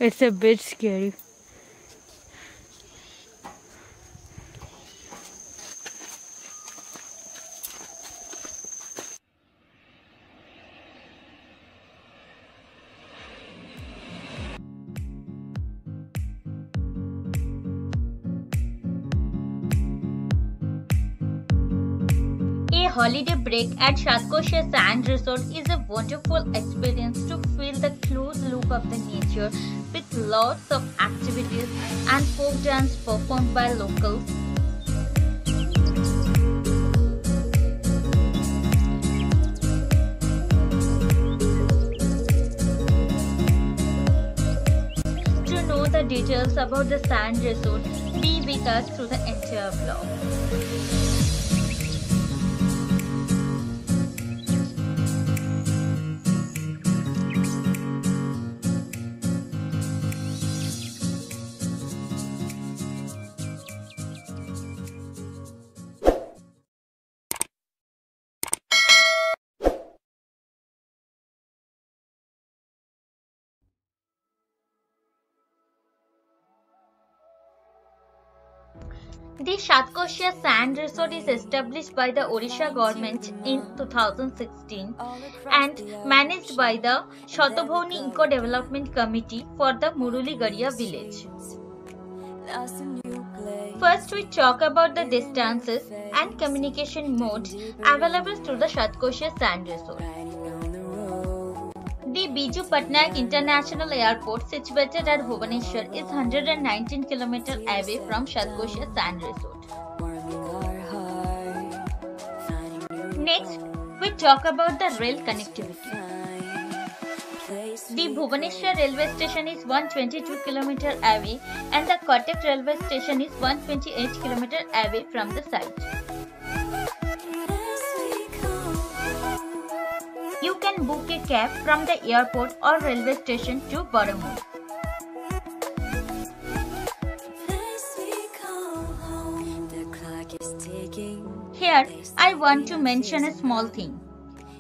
It's a bit scary. A holiday break at Shatkoshia Sand Resort is a wonderful experience to feel the close look of the nature with lots of activities and folk dance performed by locals. To know the details about the Sand Resort, be with us through the entire vlog. The Shatkoshia Sand Resort is established by the Odisha government in 2016 and managed by the Shatobhauni Eco Development Committee for the Muruligariya village. First, we talk about the distances and communication modes available through the Shatkoshia Sand Resort. The Biju Patnaik International Airport, situated at Bhubaneswar, is 119 km away from Shatkoshia Sand Resort. Next, we talk about the rail connectivity. The Bhubaneswar railway station is 122 km away and the Cuttack railway station is 128 km away from the site. You can book a cab from the airport or railway station to Baramun. Here, I want to mention a small thing.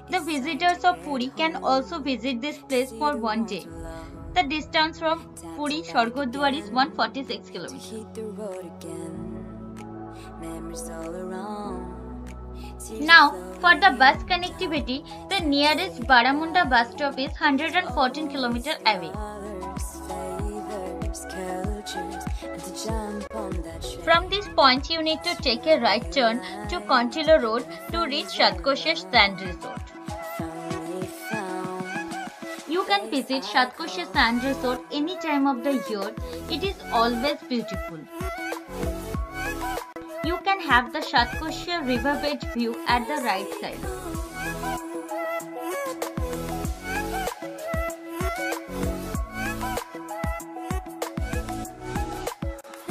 The visitors of Puri can also visit this place for one day. The distance from Puri Swargodwar is 146 km. Now, for the bus connectivity, the nearest Baramunda bus stop is 114 km away. From this point, you need to take a right turn to Contilo Road to reach Shatkoshia Sand Resort. You can visit Shatkoshia Sand Resort any time of the year. It is always beautiful. You can have the Shatkoshia riverbed view at the right side.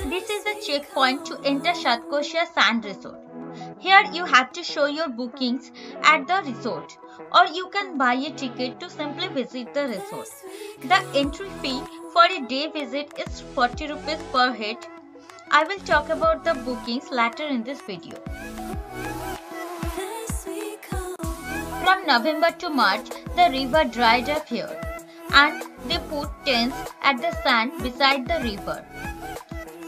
This is the checkpoint to enter Shatkoshia Sand Resort. Here you have to show your bookings at the resort, or you can buy a ticket to simply visit the resort. The entry fee for a day visit is 40 rupees per head. I will talk about the bookings later in this video. From November to March, the river dried up here and they put tents at the sand beside the river.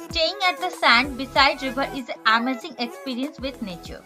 Staying at the sand beside river is an amazing experience with nature.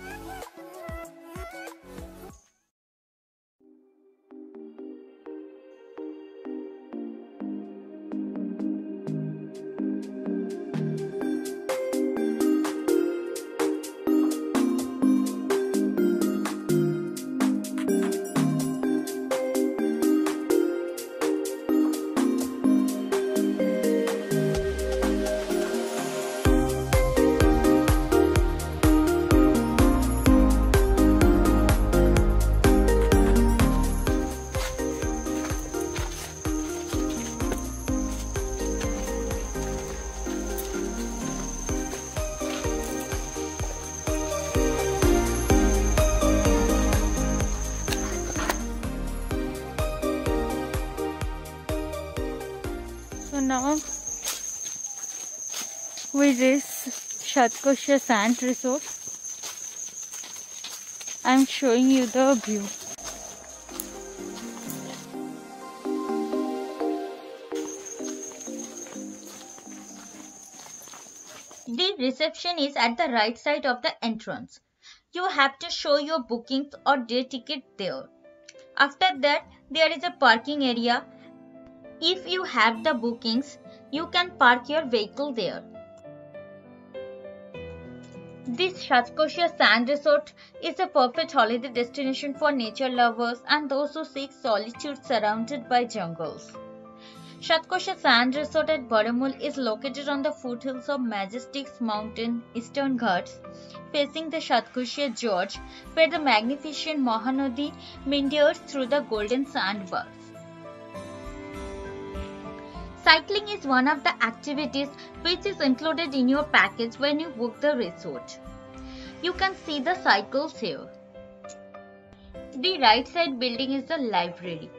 So now we reach Shatkoshia Sand Resort. I am showing you the view. The reception is at the right side of the entrance. You have to show your bookings or day ticket there. After that, there is a parking area. If you have the bookings, you can park your vehicle there. This Shatkoshia Sand Resort is a perfect holiday destination for nature lovers and those who seek solitude surrounded by jungles. Shatkoshia Sand Resort at Baramul is located on the foothills of majestic mountain Eastern Ghats, facing the Shatkoshia Gorge, where the magnificent Mahanadi meanders through the golden sandbars. Cycling is one of the activities which is included in your package when you book the resort. You can see the cycles here. The right side building is the library.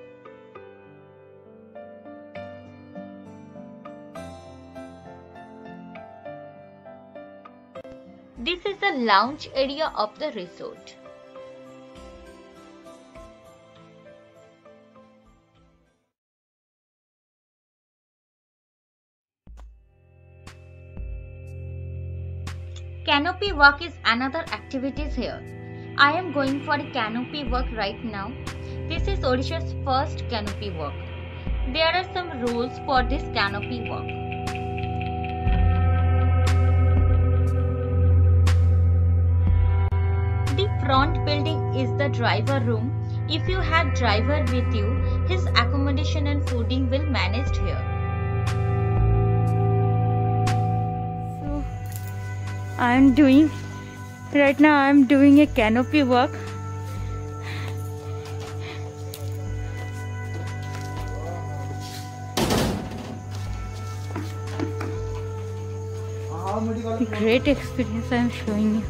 This is the lounge area of the resort. Canopy walk is another activity here. I am going for a canopy walk right now. This is Odisha's first canopy walk. There are some rules for this canopy walk. The front building is the driver room. If you have driver with you, his accommodation and fooding will managed here. Right now I'm doing a canopy walk. Great experience I'm showing you.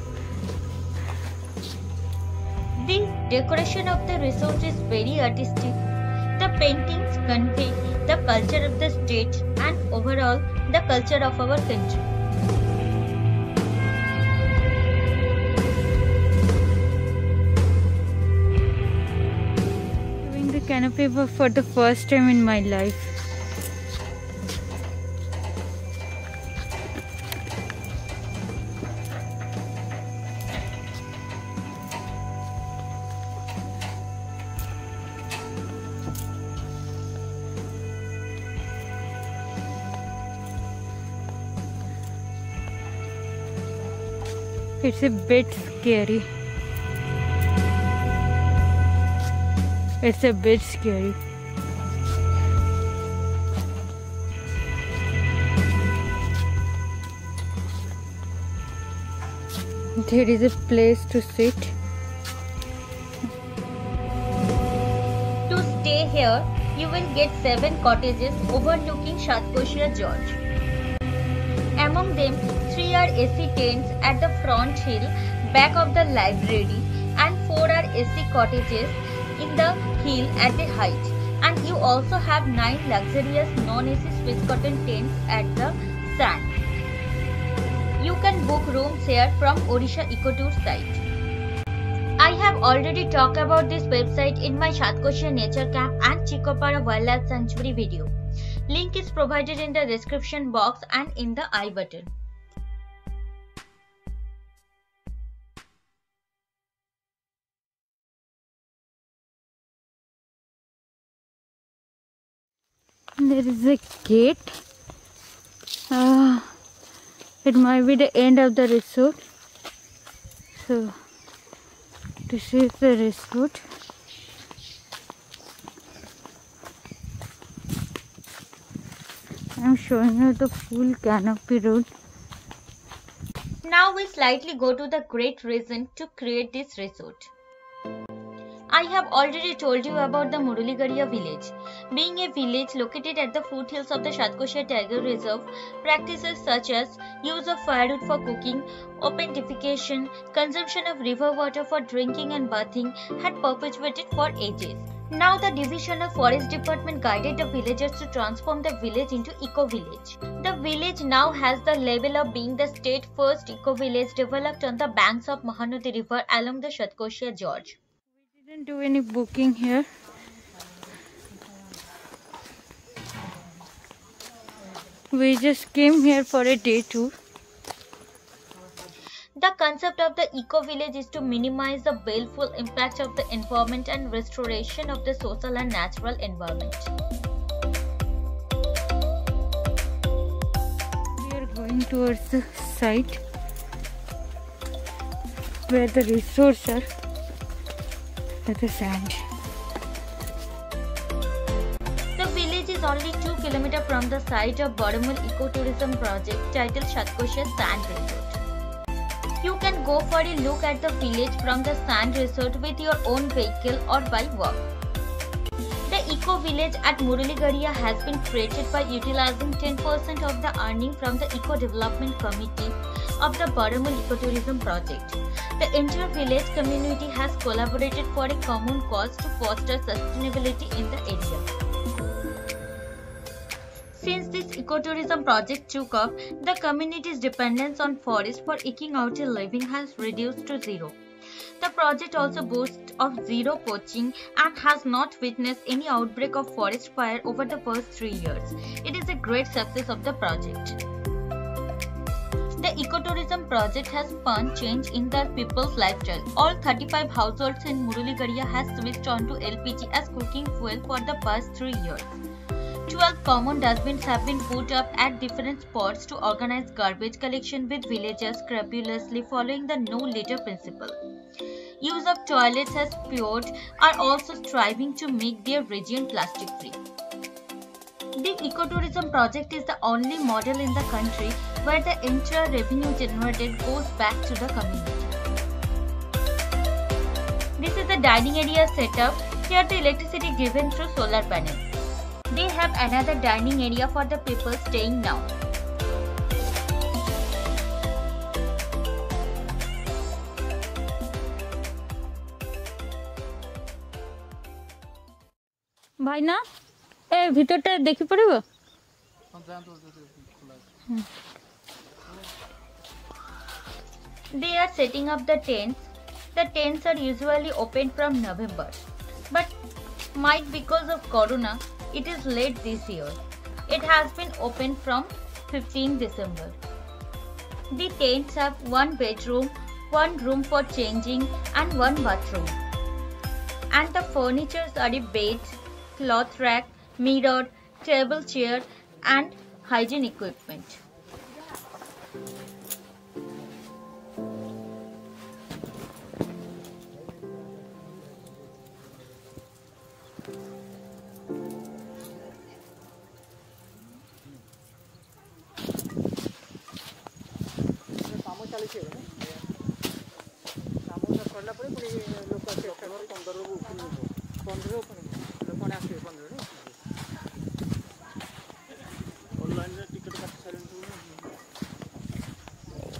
The decoration of the resort is very artistic. The paintings convey the culture of the state and overall the culture of our country. Doing the canopy walk for the first time in my life. It's a bit scary. It's a bit scary. There is a place to sit. To stay here, you will get 7 cottages overlooking Shatkoshia Gorge. Among them, 3 are AC tents at the front hill back of the library and 4 are AC cottages in the hill at the height. And you also have 9 luxurious non-AC Swiss cotton tents at the sand. You can book rooms here from Odisha Ecotour site. I have already talked about this website in my Shatkoshia Nature Camp and Chikopara Wildlife Sanctuary video. Link is provided in the description box and in the I button. There is a gate. It might be the end of the resort. So this is the resort. I'm showing you the full canopy road. Now we slightly go to the great reason to create this resort. I have already told you about the Muruligariya village. Being a village located at the foothills of the Shatkoshia Tiger Reserve, practices such as use of firewood for cooking, open defecation, consumption of river water for drinking and bathing had perpetuated for ages. Now the Division of Forest Department guided the villagers to transform the village into eco-village. The village now has the label of being the state first eco-village developed on the banks of Mahanadi River along the Shatkoshia Gorge. We didn't do any booking here. We just came here for a day tour. concept of the eco-village is to minimize the baleful impact of the environment and restoration of the social and natural environment. We are going towards the site where the resorts are at the sand. The village is only 2 km from the site of Baramul Ecotourism project titled Shatkoshia Sand Resort. You can go for a look at the village from the sand resort with your own vehicle or by walk. The eco village at Muraligaria has been created by utilizing 10% of the earning from the Eco Development Committee of the Baramul Ecotourism project. The entire village community has collaborated for a common cause to foster sustainability in the area. Since this ecotourism project took off, the community's dependence on forest for eking out a living has reduced to zero. The project also boasts of zero poaching and has not witnessed any outbreak of forest fire over the past 3 years. It is a great success of the project. The ecotourism project has spun change in the people's lifestyle. All 35 households in Muraligaria has switched on to LPG as cooking fuel for the past 3 years. 12 common dustbins have been put up at different spots to organize garbage collection with villagers scrupulously following the no litter principle. Use of toilets as Pure are also striving to make their region plastic free. The ecotourism project is the only model in the country where the entire revenue generated goes back to the community. This is the dining area setup. Here the electricity given through solar panels. They have another dining area for the people staying now. भाई ना ए भीतरटा देखि पड़िबो They are setting up the tents. The tents are usually opened from November, but might because of Corona, it is late this year. It has been opened from 15 December. The tents have 1 bedroom, 1 room for changing and 1 bathroom. And the furnitures are a bed, cloth rack, mirror, table chair and hygiene equipment.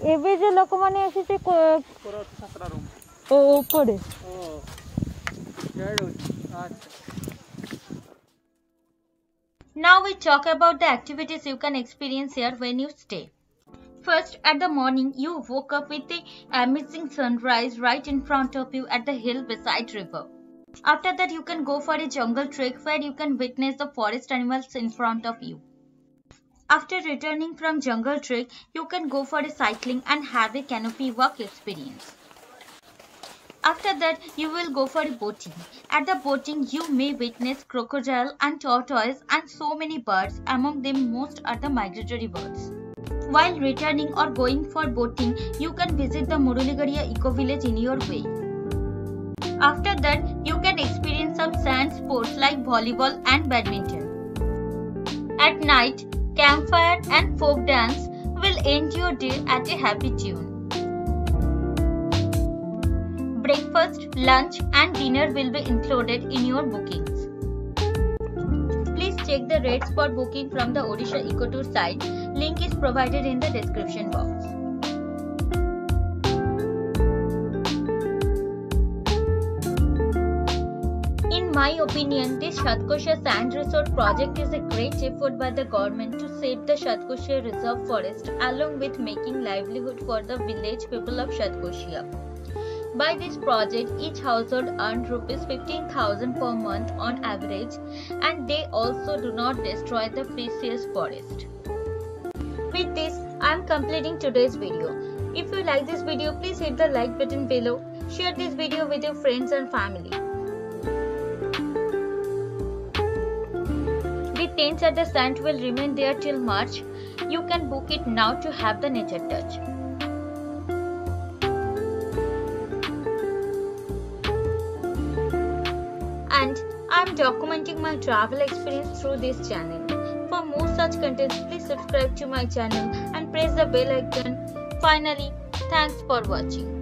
एबे जो लोक माने आसी से ओ पड़े Now we talk about the activities you can experience here when you stay. First, at the morning, you woke up with the amazing sunrise right in front of you at the hill beside river. After that, you can go for a jungle trek where you can witness the forest animals in front of you. After returning from jungle trek, you can go for a cycling and have a canopy walk experience. After that, you will go for a boating. At the boating, you may witness crocodile and tortoise and so many birds. Among them, most are the migratory birds. While returning or going for boating, you can visit the Muraligaria Eco Village in your way. After that, you can experience some sand sports like volleyball and badminton. At night, campfire and folk dance will end your day at a happy tune. Breakfast, lunch and dinner will be included in your bookings. Please check the rates for booking from the Odisha Ecotour site. Link is provided in the description box. In my opinion, this Shatkoshia Sand Resort project is a great effort by the government to save the Shatkoshia Reserve Forest along with making livelihood for the village people of Shatkoshia. By this project, each household earned Rs 15,000 per month on average, and they also do not destroy the precious forest. With this, I am completing today's video. If you like this video, please hit the like button below. Share this video with your friends and family. The tents at the sand will remain there till March. You can book it now to have the nature touch. And I am documenting my travel experience through this channel. For more such contents, please subscribe to my channel and press the bell icon. Finally, thanks for watching.